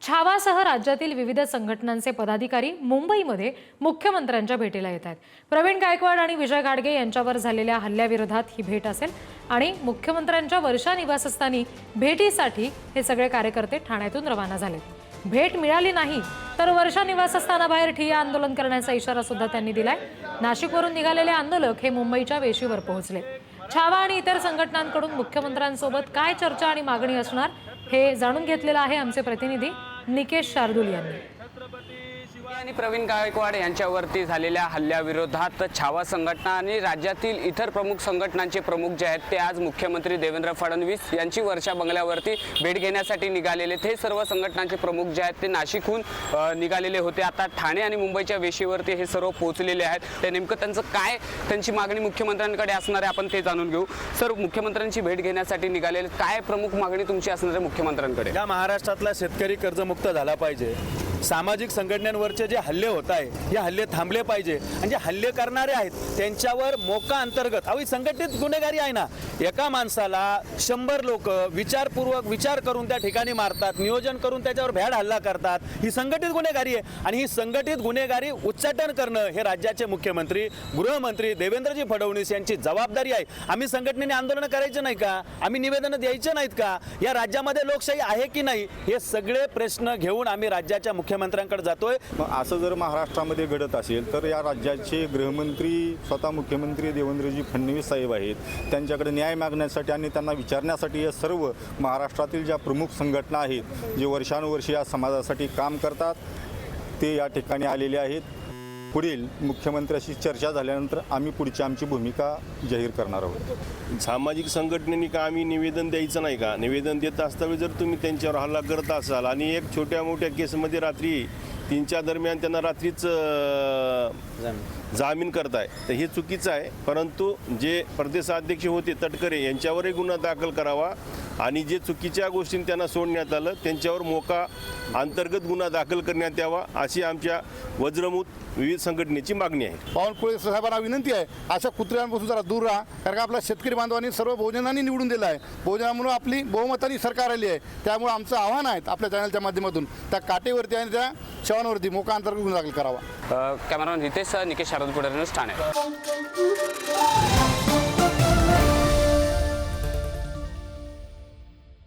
छावासह राज्यातील विविध संघटनांचे पदाधिकारी मुंबईमध्ये मुख्यमंत्र्यांच्या भेटीला येत आहेत। प्रवीण गायकवाड आणि विजय घाडगे यांच्यावर झालेल्या हल्ल्याविरोधात ही भेट असेल आणि मुख्यमंत्र्यांच्या वर्षा निवासस्थानी भेटीसाठी हे सगळे कार्यकर्ते ठाण्यातून रवाना झालेत। भेट मिळाली नाही तर वर्षा निवासस्थानाबाहेर ठिय्या आंदोलन करण्याचा इशारा सुद्धा त्यांनी दिलाय। नाशिकवरून निघालेले आंदोलक हे मुंबईच्या वेशीवर पोहोचले। छावा आणि इतर संघटनांकडून मुख्यमंत्र्यांसोबत काय चर्चा आणि मागणी असणार हे जाणून घेतलेलं आहे आमचे प्रतिनिधी निकेश शार्दूल यांनी। आणि प्रवीण गायकवाड यांच्यावरती झालेल्या हल्ल्याविरोधात छावा संघटना आणि राज्यातील इतर प्रमुख संघटनांचे प्रमुख जे आहेत ते आज मुख्यमंत्री देवेंद्र फडणवीस यांची वर्षा बंगल्यावरती भेट घेण्यासाठी निघालेले। ते सर्व संघटनांचे प्रमुख जे आहेत ते नाशिकहून निघालेले होते। आता ठाणे आणि मुंबईच्या वेशीवरती हे सर्व पोहोचलेले आहेत। ते नेमकं त्यांची मागणी मुख्यमंत्र्यांकडे असणार आहे, आपण ते जाणून घेऊ। सर, मुख्यमंत्र्यांची भेट घेण्यासाठी निघालेले, काय प्रमुख मागणी तुमची असणार आहे मुख्यमंत्र्यांकडे? या महाराष्ट्रातला शेतकरी कर्जमुक्त झाला पाहिजे। सामाजिक संघटनांवरचे जे हल्ले होत आहे हे हल्ले थांबले पाहिजे आणि जे हल्ले करणारे आहेत त्यांच्यावर मोका अंतर्गत ही संघटित गुन्हेगारी आहे ना। एका माणसाला 100 लोक विचारपूर्वक विचार करून त्या ठिकाणी मारतात, नियोजन करून त्याच्यावर भ्याड हल्ला करतात। ही संघटित गुन्हेगारी आहे आणि ही संघटित गुन्हेगारी उच्चाटन करणं हे राज्याचे मुख्यमंत्री गृहमंत्री देवेंद्रजी फडणवीस यांची जबाबदारी आहे। आम्ही संघटनेने आंदोलन करायचं नाही का? आम्ही निवेदन द्यायचं नाहीत का? या राज्यामध्ये लोकशाही आहे की नाही हे सगळे प्रश्न घेऊन आम्ही राज्याच्या मुख्यमंत्र्यांकडे जातोय। असं जर महाराष्ट्रामध्ये घडत असेल तर या राज्याचे गृहमंत्री स्वतः मुख्यमंत्री देवेंद्रजी फडणवीस साहेब आहेत, त्यांच्याकडे न्याय मागण्यासाठी आणि त्यांना विचारण्यासाठी या सर्व महाराष्ट्रातील ज्या प्रमुख संघटना आहेत जे वर्षानुवर्षे या समाजासाठी काम करतात ते या ठिकाणी आलेले आहेत। पुढील मुख्यमंत्र्यांशी चर्चा झाल्यानंतर आम्ही पुढची आमची भूमिका जाहीर करणार आहोत। सामाजिक संघटनेने का आम्ही निवेदन द्यायचं नाही का? निवेदन देत असताना जर तुम्ही त्यांच्यावर हल्ला करत असाल आणि एक छोट्या मोठ्या केसमध्ये रात्री 3च्या दरम्यान त्यांना रात्रीच जामीन करताय तर हे चुकीचं आहे। परंतु जे प्रदेशाध्यक्ष होते तटकरे यांच्यावरही गुन्हा दाखल करावा आणि जे चुकीच्या गोष्टींनी त्यांना सोडण्यात आलं त्यांच्यावर मोका अंतर्गत गुन्हा दाखल करण्यात यावा अशी आमच्या वज्रमूत विविध संघटनेची मागणी आहे। बावनकुळे साहेबांना विनंती आहे, अशा कुत्र्यांपासून जरा दूर राहा, कारण का आपल्या शेतकरी बांधवांनी सर्व बहुजनांनी निवडून दिलं आहे। बहुजनामुळे आपली बहुमतानी सरकार आली आहे, त्यामुळे आमचं आव्हान आहे आपल्या चॅनलच्या माध्यमातून त्या काटेवरती आणि त्या शवांवरती मोका अंतर्गत गुन्हा दाखल करावा। Cameraman Ritesh Nikesh Shardul, news Thane.